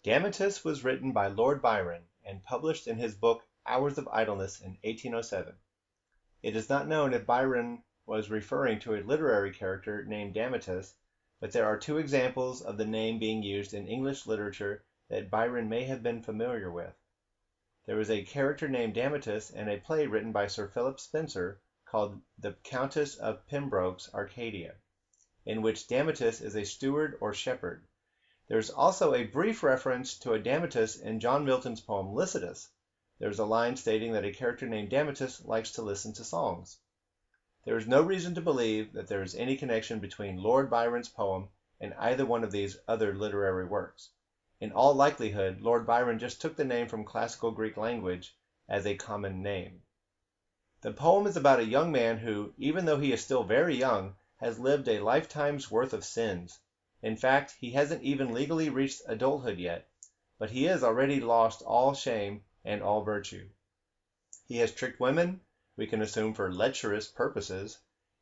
Damaetas was written by Lord Byron and published in his book Hours of Idleness in 1807. It is not known if Byron was referring to a literary character named Damaetas, but there are two examples of the name being used in English literature that Byron may have been familiar with. There is a character named Damaetas in a play written by Sir Philip Spencer called The Countess of Pembroke's Arcadia, in which Damaetas is a steward or shepherd. There is also a brief reference to a Damaetas in John Milton's poem Lycidas. There is a line stating that a character named Damaetas likes to listen to songs. There is no reason to believe that there is any connection between Lord Byron's poem and either one of these other literary works. In all likelihood, Lord Byron just took the name from classical Greek language as a common name. The poem is about a young man who, even though he is still very young, has lived a lifetime's worth of sins. In fact, he hasn't even legally reached adulthood yet, but he has already lost all shame and all virtue. He has tricked women, we can assume for lecherous purposes.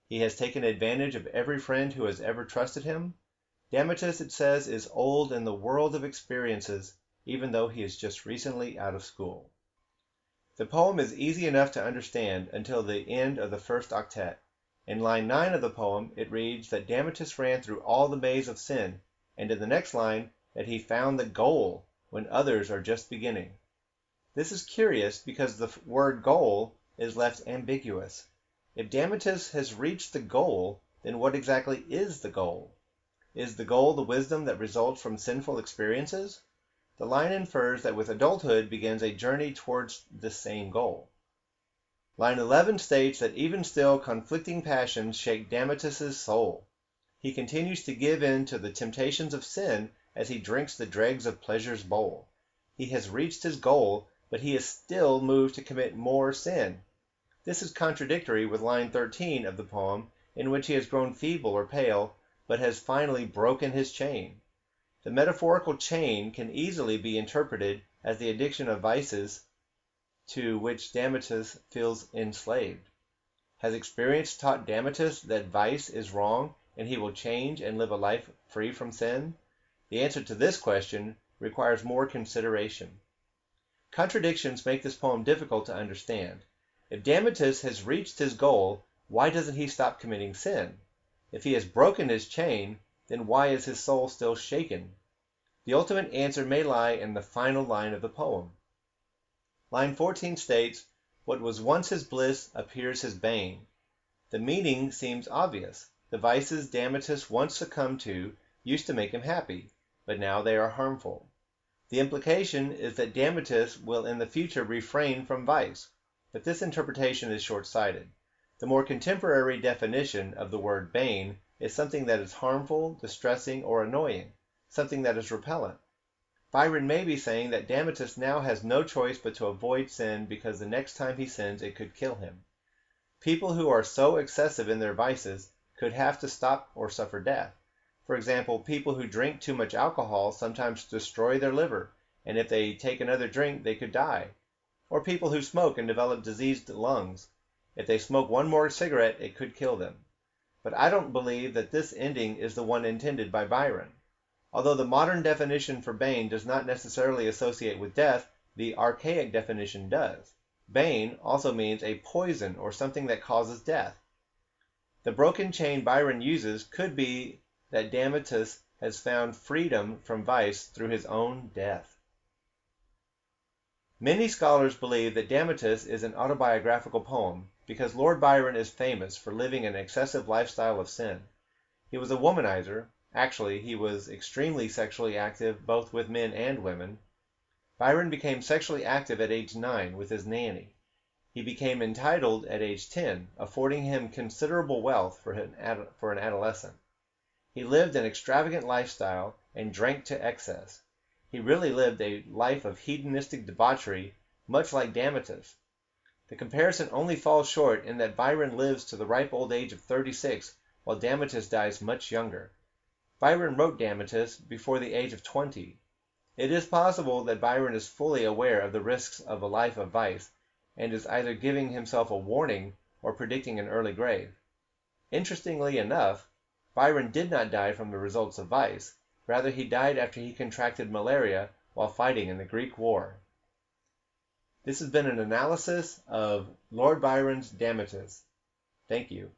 He has taken advantage of every friend who has ever trusted him. Damaetas, it says, is old in the world of experiences, even though he is just recently out of school. The poem is easy enough to understand until the end of the first octet. In line 9 of the poem, it reads that Damaetas ran through all the maze of sin, and in the next line, that he found the goal when others are just beginning. This is curious because the word goal is left ambiguous. If Damaetas has reached the goal, then what exactly is the goal? Is the goal the wisdom that results from sinful experiences? The line infers that with adulthood begins a journey towards the same goal. Line 11 states that even still conflicting passions shake Damaetas' soul. He continues to give in to the temptations of sin as he drinks the dregs of pleasure's bowl. He has reached his goal, but he is still moved to commit more sin. This is contradictory with line 13 of the poem, in which he has grown feeble or pale, but has finally broken his chain. The metaphorical chain can easily be interpreted as the addiction of vices to which Damaetas feels enslaved. Has experience taught Damaetas that vice is wrong and he will change and live a life free from sin? The answer to this question requires more consideration. Contradictions make this poem difficult to understand. If Damaetas has reached his goal, why doesn't he stop committing sin? If he has broken his chain, then why is his soul still shaken? The ultimate answer may lie in the final line of the poem. Line 14 states, "What was once his bliss appears his bane." The meaning seems obvious. The vices Damaetas once succumbed to used to make him happy, but now they are harmful. The implication is that Damaetas will in the future refrain from vice, but this interpretation is short-sighted. The more contemporary definition of the word bane is something that is harmful, distressing, or annoying, something that is repellent. Byron may be saying that Damaetas now has no choice but to avoid sin because the next time he sins it could kill him. People who are so excessive in their vices could have to stop or suffer death. For example, people who drink too much alcohol sometimes destroy their liver, and if they take another drink they could die. Or people who smoke and develop diseased lungs. If they smoke one more cigarette it could kill them. But I don't believe that this ending is the one intended by Byron. Although the modern definition for bane does not necessarily associate with death, the archaic definition does. Bane also means a poison or something that causes death. The broken chain Byron uses could be that Damaetas has found freedom from vice through his own death. Many scholars believe that Damaetas is an autobiographical poem because Lord Byron is famous for living an excessive lifestyle of sin. He was a womanizer. Actually, he was extremely sexually active both with men and women. Byron became sexually active at age 9 with his nanny. He became entitled at age 10, affording him considerable wealth for an adolescent. He lived an extravagant lifestyle and drank to excess. He really lived a life of hedonistic debauchery, much like Damaetas. The comparison only falls short in that Byron lives to the ripe old age of 36, while Damaetas dies much younger. Byron wrote Damaetas before the age of 20. It is possible that Byron is fully aware of the risks of a life of vice, and is either giving himself a warning or predicting an early grave. Interestingly enough, Byron did not die from the results of vice. Rather, he died after he contracted malaria while fighting in the Greek War. This has been an analysis of Lord Byron's Damaetas. Thank you.